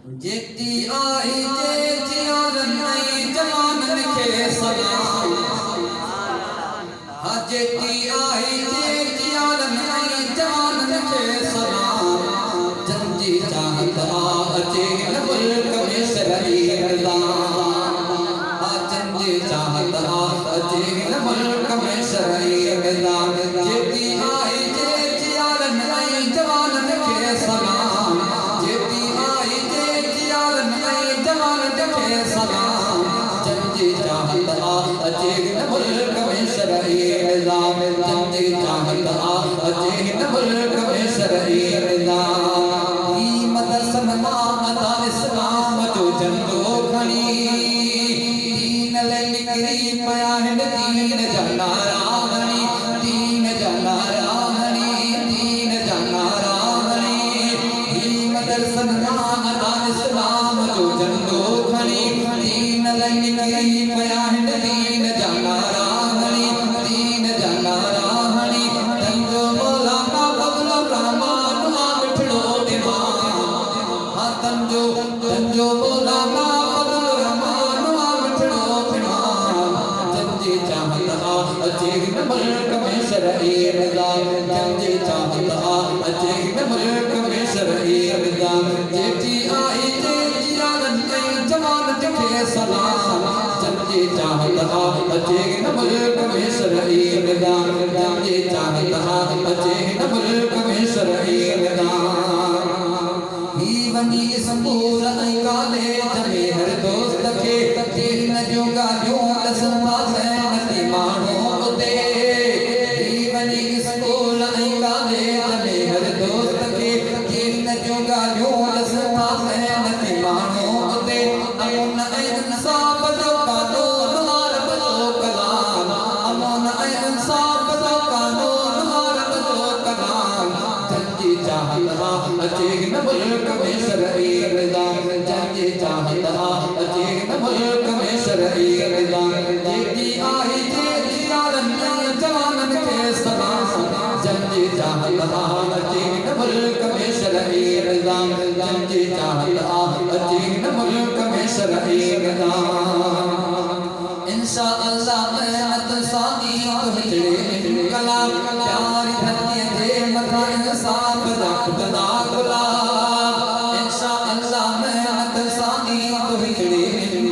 जेती आई जे जियारन नहीं जवानन के सलाम जेती आई जे जियारन नहीं जवानन के सलाम जंजी चाहत अचे न मुल्क में शरई निज़ाम जंजी चाहत अचे न मुल्क में शरई निज़ाम जेती आई जे जियारन नहीं जवानन के सलाम जेती आई जे जियारन नहीं जवानन के सलाम जंजी चाहत अचे न मुल्क में शरई निज़ाम जंजी चाहत अचे न मुल्क में शरई निज़ाम ही मदरसन माता इस्लाम जो झंडो खणी दीन ले निकरी पया हिन दीन जा नारा हणी दीन जा नारा हणी दीन जा नारा हणी ही मदरसन माता इस्लाम जो झंडो खणी दीन ले निकरी पया हिन दीन जा नारा हणी दीन जा नारा हणी तंजो मौलाना बबलो रहमान आ मिठड़ो इमाम हाँ तंजो मौलाना बबलो रहमान आ मिठड़ो इमाम जंजी चाहत अचे न मुल्क में शरई निज़ाम जंजी चाहत अचे न मुल्क में शरई निज़ाम जेती आई जे जियारन नहीं जवानन के सलाम जंजी चाहत अचे न मुल्क में शरई निज़ाम जंजी चाहत अचे न मुल्क में शरई निज़ाम ही वनी संबूर ऐं कॉलेज में हर दोस्त खे दीन जूं ॻाल्हियूं ॾसंदा नथी माण्हू उते ही वनी स्कूल ऐं कॉलेज में हर दोस्त खे दीन जूं ॻाल्हियूं ॾसंदा नथी माण्हू उते अमन ऐं इंसाफ़ जो कानून आरब जो कलाम अमन ऐं इंसाफ़ जो कानून आरब जो कलाम जंजी चाहत अचे न मुल्क में शरई निज़ाम जंजी चाहत अचे न मुल्क में शरई निज़ाम जेती आई जे जियारन नहीं जवानन के सलाम जंजी चाहत अचे न मुल्क में शरई निज़ाम जंजी चाहत अचे न मुल्क में शरई निज़ाम इंशा अल्लाह मेहनत सादी तुझे कलाम प्यारी धरती दे मथा इंसाफ दा खुदा गुलाम इंशा अल्लाह मेहनत सादी तुझे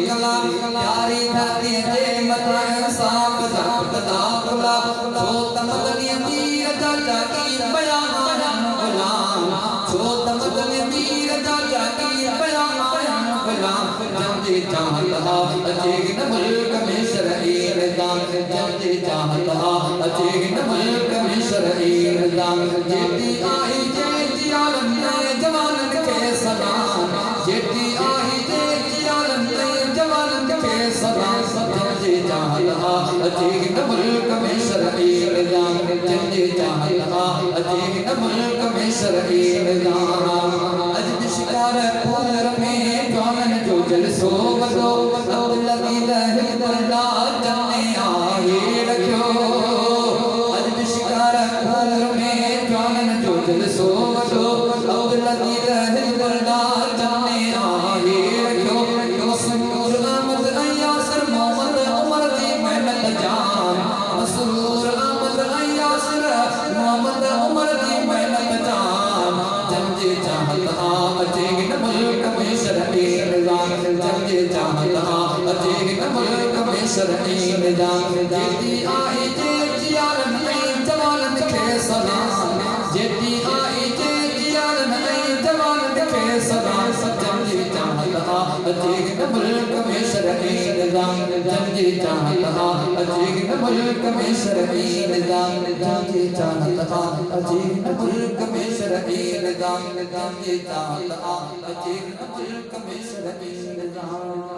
कलाम प्यारी धरती दे मथा इंसाफ दा खुदा गुलाम छो तमदनी अमीर दा जागी बयान गुलाम छो तमदनी अमीर दा जागी बयान गुलाम जंजी चाहत अचे न मुल्क में शरई निज़ाम जंजी चाहत अचे न मुल्क में शरई निज़ाम जेती आई जे जियारन नहीं जवानन के सलाम जेती आई जे जियारन नहीं जवानन के सलाम जंजी चाहत अचे न मुल्क में शरई निज़ाम जंजी चाहत अचे न मुल्क में शरई निज़ाम अज शिकार फूल में जवानन जो जलसो वदो अब्दुल्लाह हिब्बुल्ला जन्ने आहे रखियो अज शिकार फूल में जवानन जो जलसो वदो अब्दुल्लाह हिब्बुल्ला जन्ने आहे रखियो मसरूर अहमद यासिर मोहम्मद उमर दी मेहनत जान मसरूर अहमद यासिर मोहम्मद उमर दी मेहनत जान जंजी चाहत अचे न मुल्क में शरई निज़ाम जंजी चाहत अचे न मुल्क में शरई निज़ाम जेती आई जे जियारन नहीं जवानन के सलाम जेती आई जे जियारन नहीं जवानन के सलाम जंजी चाहत अचे न मुल्क में शरई निज़ाम जंजी चाहत अचे न मुल्क में शरई निज़ाम जंजी चाहत अचे न मुल्क में शरई निज़ाम जंजी चाहत अचे न मुल्क में शरई निज़ाम